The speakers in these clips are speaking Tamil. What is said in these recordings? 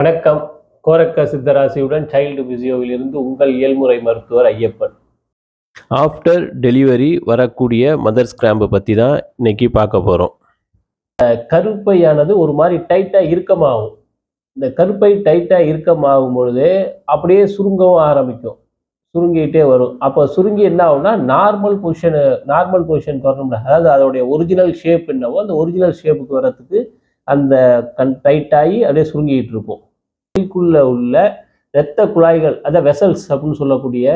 வணக்கம். கோரக்க சித்தராசியுடன் சைல்டு பிசியோவிலிருந்து உங்கள் இயல்முறை மருத்துவர் ஐயப்பன். ஆஃப்டர் டெலிவரி வரக்கூடிய மதர்ஸ் கிராம்பை பற்றி தான் இன்னைக்கு பார்க்க போகிறோம். கருப்பையானது ஒரு மாதிரி டைட்டாக இறுக்கமாகும். இந்த கருப்பை டைட்டாக இறுக்கமாகும் பொழுது அப்படியே சுருங்கவும் ஆரம்பிக்கும், சுருங்கிட்டே வரும். அப்போ சுருங்கி என்ன ஆகும்னா நார்மல் பொசிஷன் வரணும்ல, அதாவது அதோடைய ஒரிஜினல் ஷேப் என்னவோ அந்த ஒரிஜினல் ஷேப்புக்கு வர்றதுக்கு அந்த டைட்டாகி அப்படியே சுருங்கிட்டு இருக்கும். உள்ள இரத்த குழாய்கள், அதாவது வெசல்ஸ் அப்படின்னு சொல்லக்கூடிய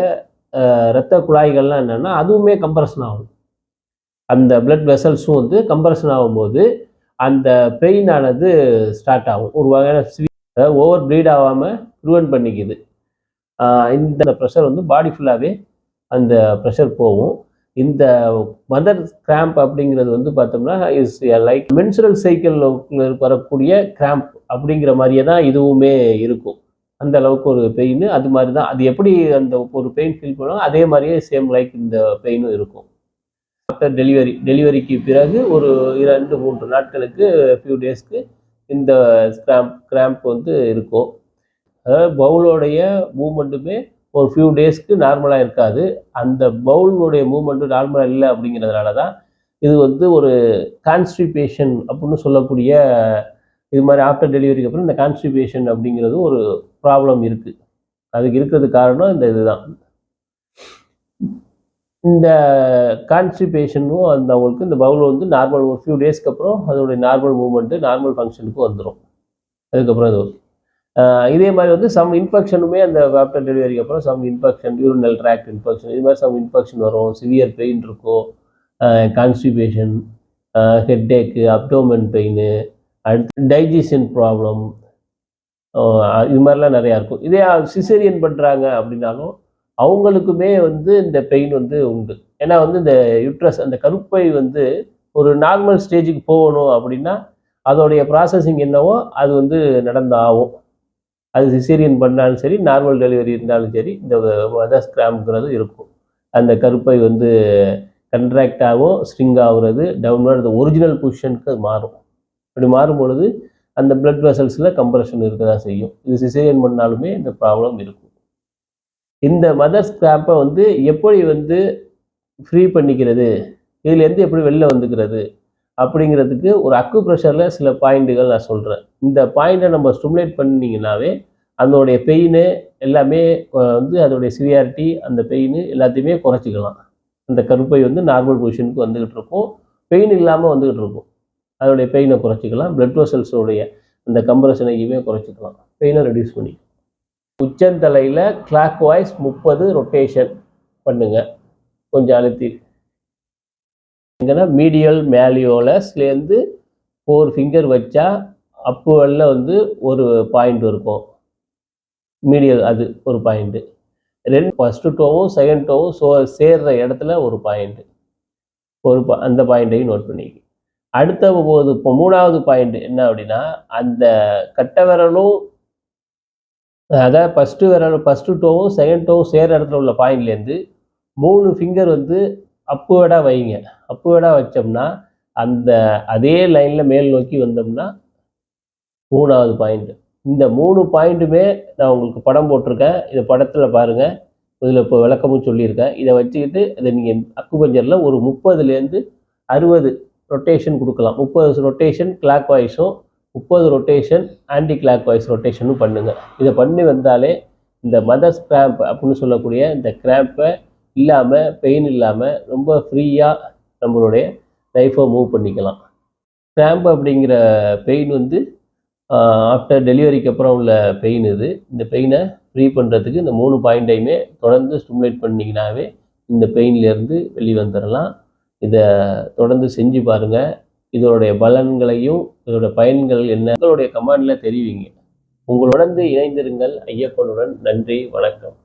இரத்த குழாய்கள்லாம் என்னன்னா அதுவுமே கம்ப்ரஷன் ஆகும். அந்த பிளட் வெசல்ஸும் வந்து கம்ப்ரஷன் ஆகும்போது அந்த பெயின் ஆனது ஸ்டார்ட் ஆகும். ஒரு வகையான ஓவர் ப்ளீட் ஆகாமல் ப்ரிவென்ட் பண்ணிக்குது. இந்த ப்ரெஷர் வந்து பாடி ஃபுல்லாகவே அந்த ப்ரெஷர் போகும். இந்த மதர் கிராம்ப் அப்படிங்கிறது வந்து பார்த்தோம்னா இஸ் லைக் மென்சுரல் சைக்கிளில் வரக்கூடிய கிராம்ப் அப்படிங்கிற மாதிரியே தான் இதுவுமே இருக்கும். அந்த அளவுக்கு ஒரு பெயின், அது மாதிரி தான். அது எப்படி அந்த ஒரு பெயின் ஃபீல் பண்ணுவோம் அதே மாதிரியே சேம் லைக் இந்த பெயினும் இருக்கும். ஆஃப்டர் டெலிவரிக்கு பிறகு ஒரு 2-3 நாட்களுக்கு ஃபியூ டேஸ்க்கு இந்த கிராம்ப் வந்து இருக்கும். அதாவது பவுலோடைய மூமெண்ட்டுமே ஒரு ஃபியூ டேஸ்க்கு நார்மலாக இருக்காது. அந்த பவுலுடைய மூமெண்ட்டு நார்மலாக இல்லை அப்படிங்கிறதுனால தான் இது வந்து ஒரு கான்ஸ்டிபேஷன் அப்படின்னு சொல்லக்கூடிய, இது மாதிரி ஆஃப்டர் டெலிவரிக்கு அப்புறம் இந்த கான்ஸ்டிபேஷன் அப்படிங்கிறது ஒரு ப்ராப்ளம் இருக்குது. அதுக்கு இருக்கிறதுக்கு காரணம் இந்த இதுதான். இந்த கான்ஸ்டிபேஷனும் அந்த அவங்களுக்கு இந்த பவுல் வந்து நார்மல் ஒரு ஃபியூ டேஸ்க்கு அப்புறம் அதோடைய நார்மல் மூமெண்ட்டு நார்மல் ஃபங்க்ஷனுக்கு வந்துடும். அதுக்கப்புறம் அது இதே மாதிரி வந்து சம் இன்ஃபெக்ஷனுமே அந்த ஆஃப்டர் டெலிவரிக்கு அப்புறம் some infection, urinal tract infection, இது மாதிரி சம் இன்ஃபெக்ஷன் வரும். சிவியர் பெயின் இருக்கும், கான்ஸ்டிபேஷன், ஹெட்டேக்கு, அப்டோமன் பெயின், அடுத்து டைஜஷன் ப்ராப்ளம், இது மாதிரிலாம் நிறையா இருக்கும். இதே சிசேரியன் பண்ணுறாங்க அப்படின்னாலும் அவங்களுக்குமே வந்து இந்த பெயின் வந்து உண்டு. ஏன்னா வந்து இந்த யூட்ரஸ், அந்த கருப்பை வந்து ஒரு நார்மல் ஸ்டேஜுக்கு போகணும் அப்படின்னா அதோடைய ப்ராசஸிங் என்னவோ அது வந்து நடந்தாகும். அது சிசேரியன் பண்ணாலும் சரி, நார்மல் டெலிவரி இருந்தாலும் சரி, இந்த மதர்ஸ் கிராம்ப்ங்கிறது இருக்கும். அந்த கருப்பை வந்து கண்ட்ராக்ட் ஆகும், ஸ்ட்ரிங் ஆகுறது, டவுன்வர்ட் அந்த ஒரிஜினல் பொசிஷனுக்கு அது மாறும். அப்படி மாறும் பொழுது அந்த பிளட் வெசல்ஸில் கம்ப்ரெஷன் இருக்க தான் செய்யும். இது சிசேரியன் பண்ணாலுமே இந்த ப்ராப்ளம் இருக்கும். இந்த மதர்ஸ் கிராம்பை வந்து எப்படி வந்து ஃப்ரீ பண்ணிக்கிறது, இதுலேருந்து எப்படி வெளில வந்துக்கிறது அப்படிங்கிறதுக்கு ஒரு அக்கு ப்ரெஷரில் சில பாயிண்ட்டுகள் நான் சொல்கிறேன். இந்த பாயிண்ட்டை நம்ம ஸ்டிமுலேட் பண்ணிங்கன்னாவே அதோடைய பெயின் எல்லாமே வந்து அதோடைய சிவியாரிட்டி, அந்த பெயின் எல்லாத்தையுமே குறைச்சிக்கலாம். அந்த கருப்பை வந்து நார்மல் பொசிஷனுக்கு வந்துக்கிட்டு இருக்கும், பெயின் இல்லாமல் வந்துக்கிட்டு இருக்கும். அதோடைய பெயினை குறைச்சிக்கலாம். பிளட் வெசல்ஸோடைய அந்த கம்ப்ரெஷனையுமே குறைச்சிக்கலாம், பெயினை ரெடியூஸ் பண்ணி. உச்சந்தலையில் கிளாக் வாய்ஸ் 30 ரொட்டேஷன் பண்ணுங்க, கொஞ்சம் அழுத்தி. எங்கன்னா மீடியல் மேலியோலஸ்லேருந்து 4 ஃபிங்கர் வச்சா அப்புவெல்லாம் வந்து ஒரு பாயிண்ட் இருக்கும். மீடியல் அது ஒரு பாயிண்ட்டு. ஃபஸ்ட்டு டோவும் செகண்ட் டோவும் சேர்ற இடத்துல ஒரு பாயிண்ட்டு, அந்த பாயிண்ட்டையும் நோட் பண்ணிக்க. அடுத்த போது இப்போ 3வது பாயிண்ட் என்ன அப்படின்னா, அந்த கட்டை விரலும், அதாவது ஃபஸ்ட்டு டோவும் செகண்ட் டோவும் சேர்ற இடத்துல உள்ள பாயிண்ட்லேருந்து 3 ஃபிங்கர் வந்து அப்புவேடாக வைங்க. அப்புவேடாக வச்சோம்னா அந்த அதே லைனில் மேல் நோக்கி வந்தோம்னா 3வது பாயிண்ட். இந்த 3 பாயிண்ட்டுமே நான் உங்களுக்கு படம் போட்டிருக்கேன். இதை படத்தில் பாருங்கள். இதில் இப்போ விளக்கமும் சொல்லியிருக்கேன். இதை வச்சுக்கிட்டு இதை நீங்கள் அக்குபஞ்சரில் ஒரு 30லேருந்து 60 ரொட்டேஷன் கொடுக்கலாம். 30 ரொட்டேஷன் கிளாக் வாய்ஸும் 30 ரொட்டேஷன் ஆன்டி கிளாக் வாய்ஸ் ரொட்டேஷனும் பண்ணுங்கள். இதை பண்ணி வந்தாலே இந்த மதர்ஸ் கிராம்ப் அப்படின்னு சொல்லக்கூடிய இந்த கிராம்பை இல்லாமல், பெயின் இல்லாமல் ரொம்ப ஃப்ரீயாக நம்மளுடைய லைஃப்பை மூவ் பண்ணிக்கலாம். கிராம்ப் அப்படிங்கிற பெயின் வந்து ஆஃப்டர் டெலிவரிக்கு அப்புறம் உள்ள பெயின் இது. இந்த பெயினை ஃப்ரீ பண்ணுறதுக்கு இந்த 3 பாயிண்ட்டையுமே தொடர்ந்து ஸ்டிமுலேட் பண்ணிங்கனாவே இந்த பெயின்லேருந்து வெளியே வந்துடலாம். இதை தொடர்ந்து செஞ்சு பாருங்கள். இதோடைய பலன்களையும் இதோட பயன்கள் என்ன உங்களுடைய கமெண்டில் தெரிவிங்க. உங்களுடன் இணைந்திருங்கள் ஐயப்பனுடன். நன்றி, வணக்கம்.